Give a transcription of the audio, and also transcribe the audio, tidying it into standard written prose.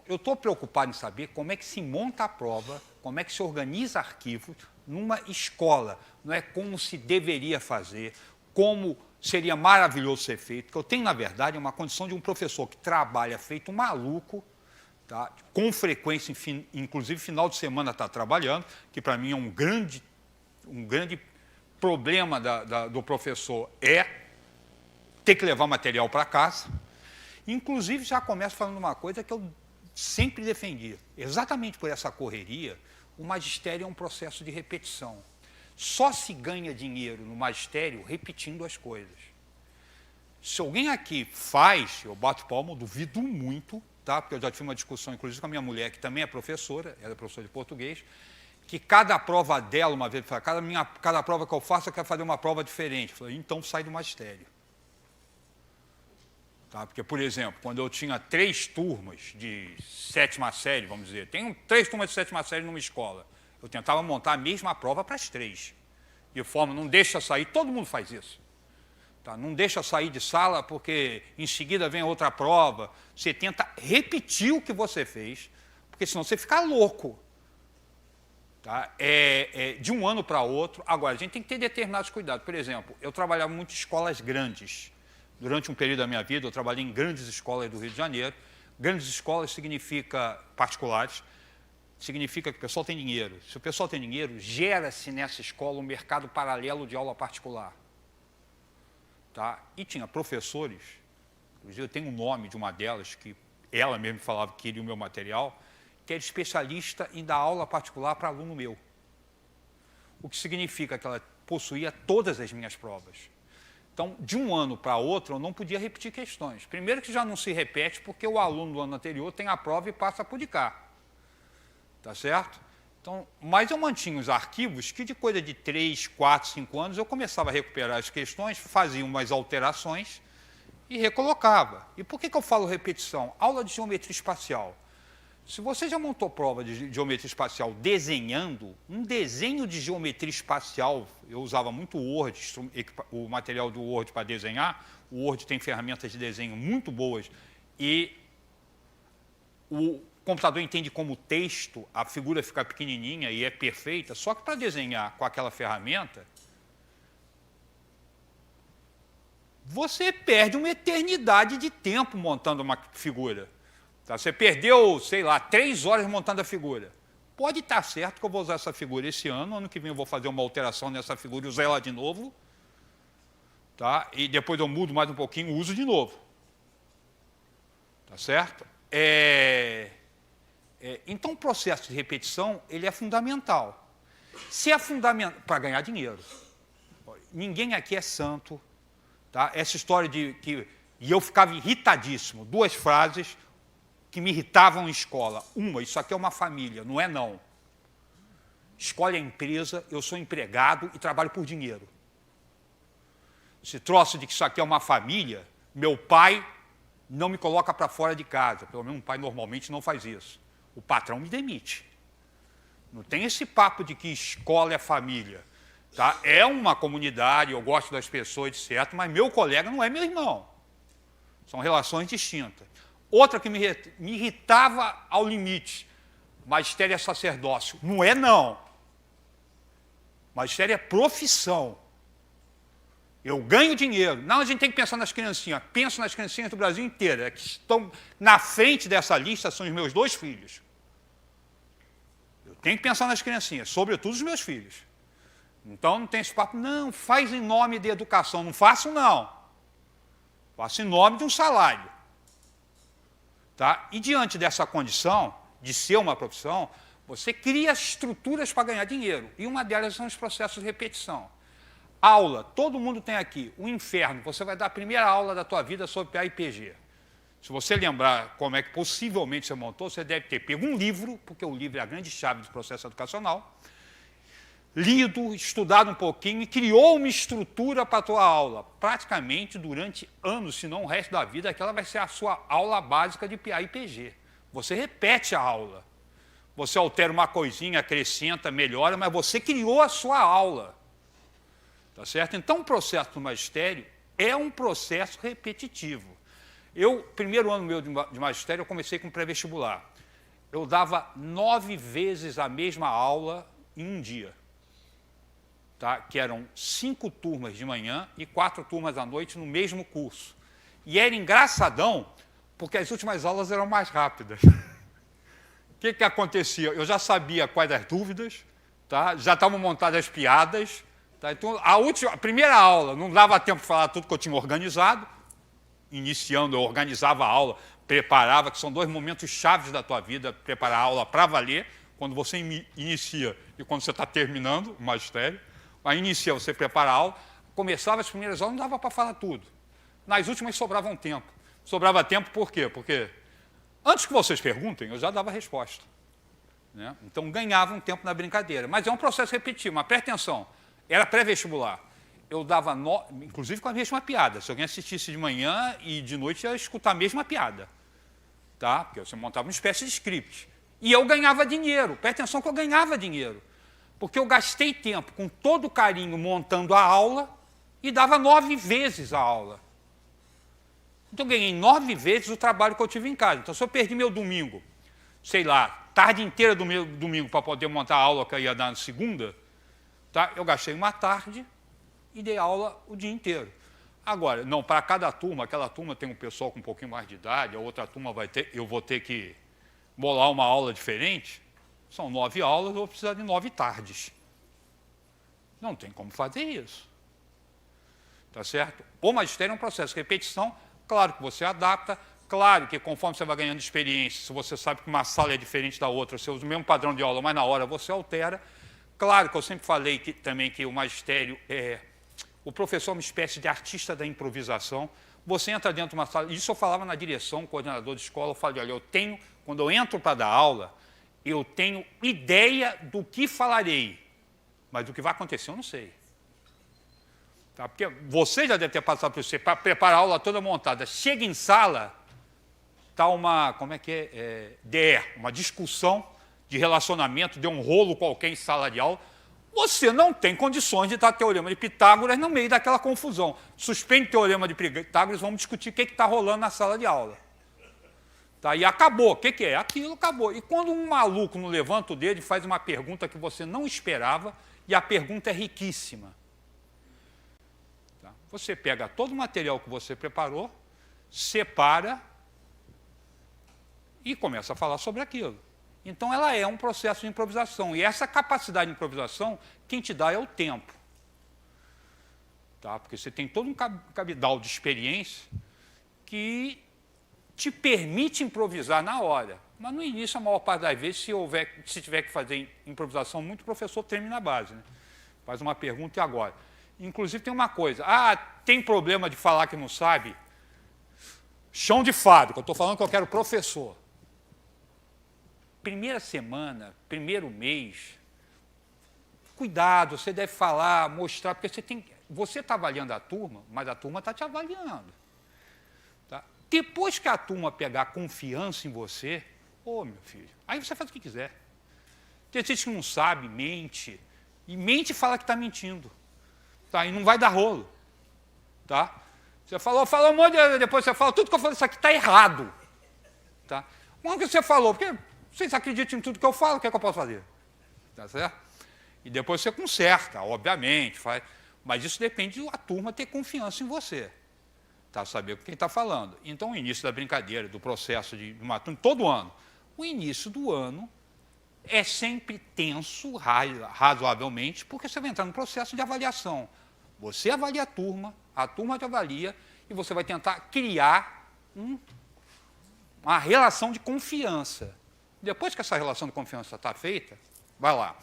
eu estou preocupado em saber como é que se monta a prova, como é que se organiza arquivos numa escola. Não é como se deveria fazer, como seria maravilhoso ser feito. Porque eu tenho, na verdade, uma condição de um professor que trabalha feito maluco, tá? Com frequência, inclusive final de semana está trabalhando, que para mim é um grande problema do professor é ter que levar material para casa. Inclusive, já começo falando uma coisa que eu sempre defendi. Exatamente por essa correria, o magistério é um processo de repetição. Só se ganha dinheiro no magistério repetindo as coisas. Se alguém aqui faz, eu bato palma, eu duvido muito, tá? Porque eu já tive uma discussão, inclusive, com a minha mulher, que também é professora, ela é professora de português, que cada prova dela, uma vez, cada prova que eu faço, eu quero fazer uma prova diferente. Eu falei, então sai do magistério. Tá? Porque, por exemplo, quando eu tinha 3 turmas de 7ª série, vamos dizer, tenho 3 turmas de 7ª série numa escola, eu tentava montar a mesma prova para as 3. De forma, não deixa sair, todo mundo faz isso. Tá? Não deixa sair de sala porque em seguida vem outra prova. Você tenta repetir o que você fez, porque senão você fica louco. Tá? De um ano para outro. Agora, a gente tem que ter determinados cuidados. Por exemplo, eu trabalhava muito em escolas grandes. Durante um período da minha vida, eu trabalhei em grandes escolas do Rio de Janeiro. Grandes escolas significa particulares, significa que o pessoal tem dinheiro. Se o pessoal tem dinheiro, gera-se nessa escola um mercado paralelo de aula particular. Tá? E tinha professores, inclusive eu tenho o nome de uma delas, que ela mesma falava que queria o meu material, que era especialista em dar aula particular para aluno meu. O que significa que ela possuía todas as minhas provas. Então, de um ano para outro, eu não podia repetir questões. Primeiro que já não se repete, porque o aluno do ano anterior tem a prova e passa por de cá. Tá certo? Então, mas eu mantinha os arquivos que de coisa de 3, 4, 5 anos eu começava a recuperar as questões, fazia umas alterações e recolocava. E por que eu falo repetição? Aula de geometria espacial. Se você já montou prova de geometria espacial desenhando, um desenho de geometria espacial, eu usava muito o Word, o material do Word para desenhar, o Word tem ferramentas de desenho muito boas e o computador entende como texto, a figura fica pequenininha e é perfeita, só que para desenhar com aquela ferramenta, você perde uma eternidade de tempo montando uma figura. Tá? Você perdeu, sei lá, 3 horas montando a figura. Pode estar certo que eu vou usar essa figura esse ano que vem eu vou fazer uma alteração nessa figura e usar ela de novo, tá? E depois eu mudo mais um pouquinho e uso de novo. Tá certo? Então, o processo de repetição ele é fundamental. Se é fundamental para ganhar dinheiro, ninguém aqui é santo. Tá? Essa história de que... E eu ficava irritadíssimo. 2 frases que me irritavam em escola. Uma, isso aqui é uma família, não é não. Escola é empresa, eu sou empregado e trabalho por dinheiro. Esse troço de que isso aqui é uma família, meu pai não me coloca para fora de casa. Pelo menos um pai normalmente não faz isso. O patrão me demite. Não tem esse papo de que escola é família. Tá? É uma comunidade, eu gosto das pessoas, etc., mas meu colega não é meu irmão. São relações distintas. Outra que me irritava ao limite, magistério é sacerdócio. Não é, não. Magistério é profissão. Eu ganho dinheiro. Não, a gente tem que pensar nas criancinhas. Penso nas criancinhas do Brasil inteiro. É que estão na frente dessa lista são os meus 2 filhos. Eu tenho que pensar nas criancinhas, sobretudo os meus filhos. Então, não tem esse papo, não, faz em nome de educação. Não faço, não. Faço em nome de um salário. Tá? E diante dessa condição de ser uma profissão, você cria estruturas para ganhar dinheiro. E uma delas são os processos de repetição. Aula, todo mundo tem aqui, o inferno. Você vai dar a primeira aula da tua vida sobre PA e PG. Se você lembrar como é que possivelmente você montou, você deve ter pego um livro, porque o livro é a grande chave do processo educacional, lido, estudado um pouquinho e criou uma estrutura para a tua aula. Praticamente durante anos, se não o resto da vida, aquela vai ser a sua aula básica de PA e PG. Você repete a aula. Você altera uma coisinha, acrescenta, melhora, mas você criou a sua aula. Tá certo? Então, o processo do magistério é um processo repetitivo. Primeiro ano meu de magistério, eu comecei com pré-vestibular. eu dava 9 vezes a mesma aula em um dia, tá? Que eram 5 turmas de manhã e 4 turmas à noite no mesmo curso. E era engraçadão, porque as últimas aulas eram mais rápidas. O que acontecia? Eu já sabia quais as dúvidas, tá? Já estavam montadas as piadas. Tá? Então, a primeira aula, não dava tempo de falar tudo que eu tinha organizado. Iniciando, eu organizava a aula, preparava, que são 2 momentos chaves da tua vida, preparar a aula para valer, quando você inicia e quando você está terminando o magistério. Aí inicia, você prepara a aula, começava as primeiras aulas, não dava para falar tudo. Nas últimas sobrava um tempo. Sobrava tempo por quê? Porque antes que vocês perguntem, eu já dava a resposta. Né? Então ganhava um tempo na brincadeira. Mas é um processo repetitivo, mas presta atenção, era pré-vestibular. Eu dava, inclusive com a mesma piada. Se alguém assistisse de manhã e de noite, ia escutar a mesma piada. Tá? Porque você montava uma espécie de script. E eu ganhava dinheiro. Presta atenção que eu ganhava dinheiro. Porque eu gastei tempo com todo carinho montando a aula e dava 9 vezes a aula. Então eu ganhei 9 vezes o trabalho que eu tive em casa. Então se eu perdi meu domingo, sei lá, tarde inteira do meu domingo para poder montar a aula que eu ia dar na segunda, tá? Eu gastei uma tarde e dei aula o dia inteiro. Agora, não, para cada turma, aquela turma tem um pessoal com um pouquinho mais de idade, a outra turma eu vou ter que bolar uma aula diferente, são 9 aulas, eu vou precisar de 9 tardes. Não tem como fazer isso. Tá certo? O magistério é um processo de repetição, claro que você adapta, claro que conforme você vai ganhando experiência, se você sabe que uma sala é diferente da outra, você usa o mesmo padrão de aula, mas na hora você altera. Claro que eu sempre falei também que o magistério o professor é uma espécie de artista da improvisação. Você entra dentro de uma sala, isso eu falava na direção, coordenador de escola, eu falei, olha, quando eu entro para dar aula, eu tenho ideia do que falarei, mas do que vai acontecer eu não sei. Tá? Porque você já deve ter passado por isso, para preparar a aula toda montada. Chega em sala, está uma, uma discussão de relacionamento, deu um rolo qualquer em sala de aula, você não tem condições de dar teorema de Pitágoras no meio daquela confusão. Suspende o teorema de Pitágoras, vamos discutir o que está rolando na sala de aula. Tá? E acabou. O que é? Aquilo acabou. E quando um maluco não levanta o dedo e faz uma pergunta que você não esperava, e a pergunta é riquíssima. Tá? Você pega todo o material que você preparou, separa e começa a falar sobre aquilo. Então, ela é um processo de improvisação. E essa capacidade de improvisação, quem te dá é o tempo. Tá? Porque você tem todo um cabedal de experiência que te permite improvisar na hora. Mas no início, a maior parte das vezes, se tiver que fazer improvisação, muito professor termina a base. Né? Faz uma pergunta e agora. Inclusive, tem uma coisa. Tem problema de falar que não sabe? Chão de fábrica. Eu estou falando que eu quero professor. Primeira semana, primeiro mês, cuidado, você deve falar, mostrar, porque você está avaliando a turma, mas a turma está te avaliando. Tá? Depois que a turma pegar confiança em você, meu filho, aí você faz o que quiser. Tem gente que não sabe, mente, e mente e fala que está mentindo. Tá? E não vai dar rolo. Tá? Você falou um monte de... Depois você fala, tudo que eu falei, isso aqui está errado. Tá? O que você falou, porque... Vocês acreditam em tudo que eu falo, o que é que eu posso fazer? Tá certo? E depois você conserta, obviamente, mas isso depende da turma ter confiança em você. Tá? Saber com quem está falando. Então, o início da brincadeira, do processo de uma turma, todo ano. O início do ano é sempre tenso, razoavelmente, porque você vai entrar no processo de avaliação. Você avalia a turma te avalia, e você vai tentar criar uma relação de confiança. Depois que essa relação de confiança está feita, vai lá.